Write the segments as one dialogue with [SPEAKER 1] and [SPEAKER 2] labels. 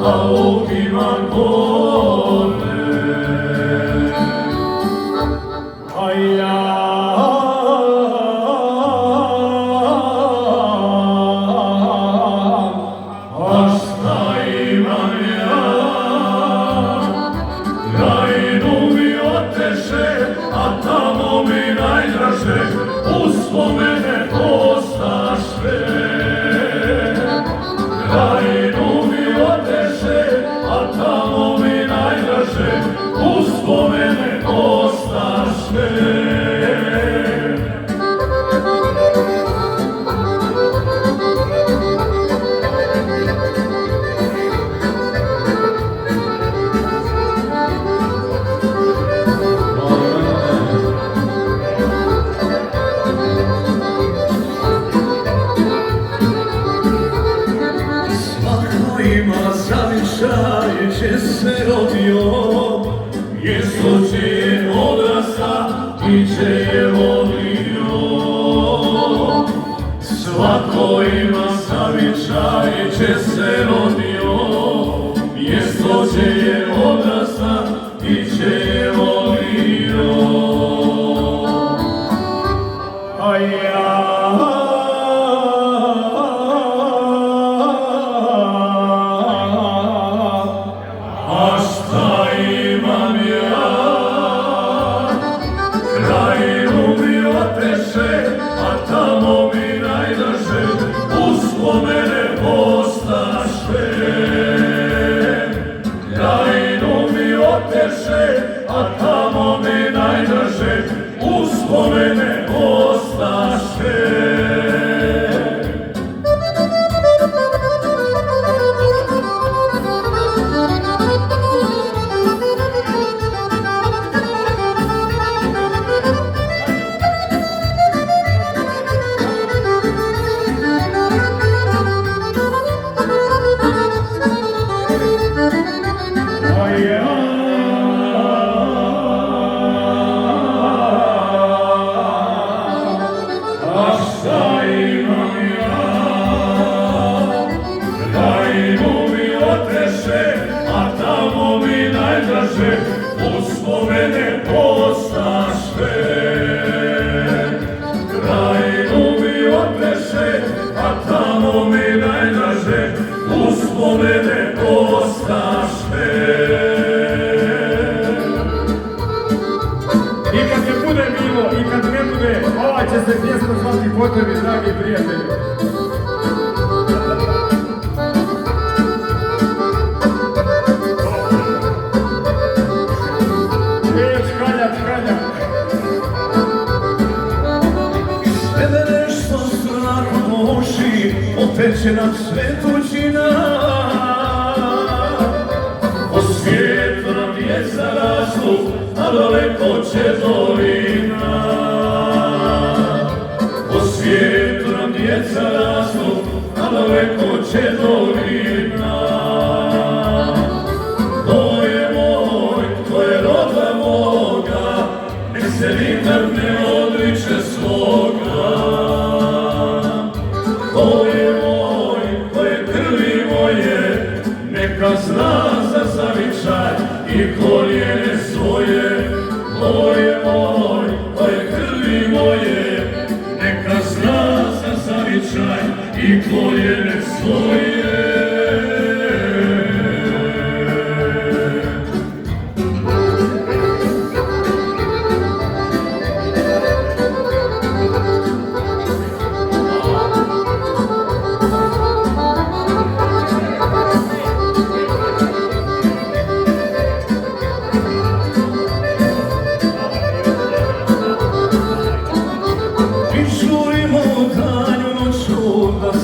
[SPEAKER 1] a Bog ima kome. A ja uspomene ostaše, krajinu mi oteše, a tamo mi najdraže, uspomene ostaše. Zavičaj će se rodio, mjesto će je odrasta i će je volio. Svako ima zavičaj će se rodio, mjesto će je odrasta i će je volio. A ja a tamo mi najdraže, uspomene ostaše. Krajinu mi oteše, a tamo mi najdraže, uspomene ostaše. A tamo mi najdraže, uspomene ostaše. Krajinu mi oteše, a tamo mi najdraže, uspomene ostaše.
[SPEAKER 2] I kad se bude bilo, i kad ne bude, ova će se pjesma zvati po tebi, dragi prijatelji.
[SPEAKER 1] Oteće nam sve tuđina, po svijetu nam djeca rastu, a daleko će dolina. Po svijetu nam djeca rastu, a daleko će dolina. To je moj, to je roda moga, nek se nikad ne odriče svoga. To je moj, to je krvi moje, neka zna za zavičaj i korijene svoje. To je moj, to je krvi moje, neka zna za zavičaj i korijene svoje.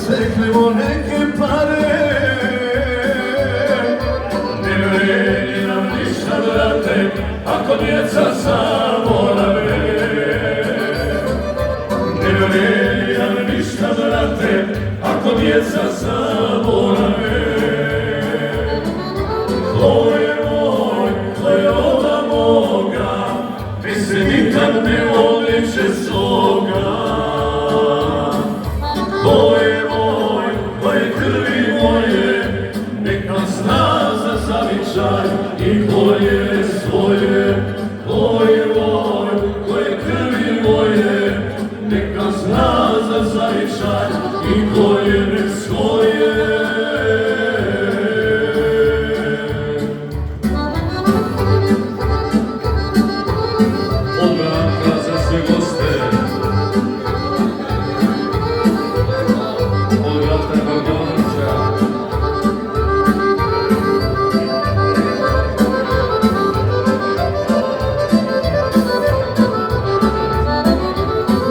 [SPEAKER 1] Sekljemo neke pare, ne vredi nam ništa, brate, ako djeca zaborave. Ne vredi nam ništa, brate, ako djeca zaborave. To je moj, to je roda moga, mi se nikad ne odriče svoga. To je moj, to je krvi moje, neka zna zavičaj i koljene svoje. Od Branka za sve goste, od Rata Bogdanovića,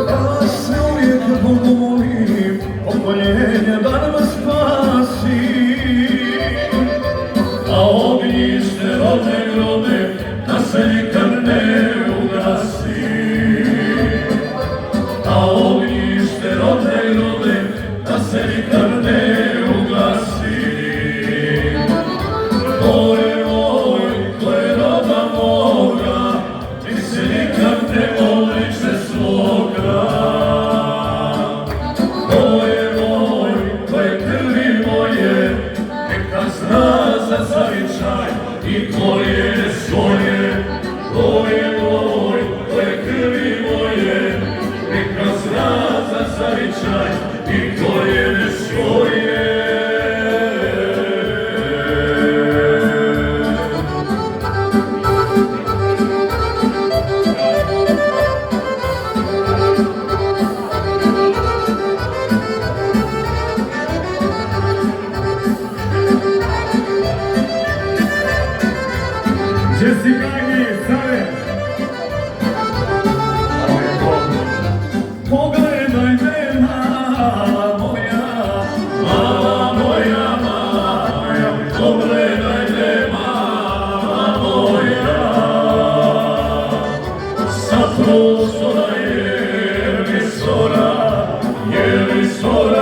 [SPEAKER 3] Ja se uvijek Bogu molim, okoljenja da nam spasi.
[SPEAKER 1] a ognjište rodne grobe da se nikad ne ugasi. A ognjište rodne grobe da se nikad ne ugasi. Ore moj, ko je roda moga, ti se nikad ne odriče svoga. Oje moj, ko je krvi moje, neka zna za zavičaj i koljene svoje. Oje moj, ko je krvi moje, neka zna za zavičaj i koljene svoje.
[SPEAKER 2] Jessica i Save.
[SPEAKER 3] Pogledaj me, mala moja,
[SPEAKER 1] Mala moja, pogledaj me, mala moja. Sa prostora je li sora,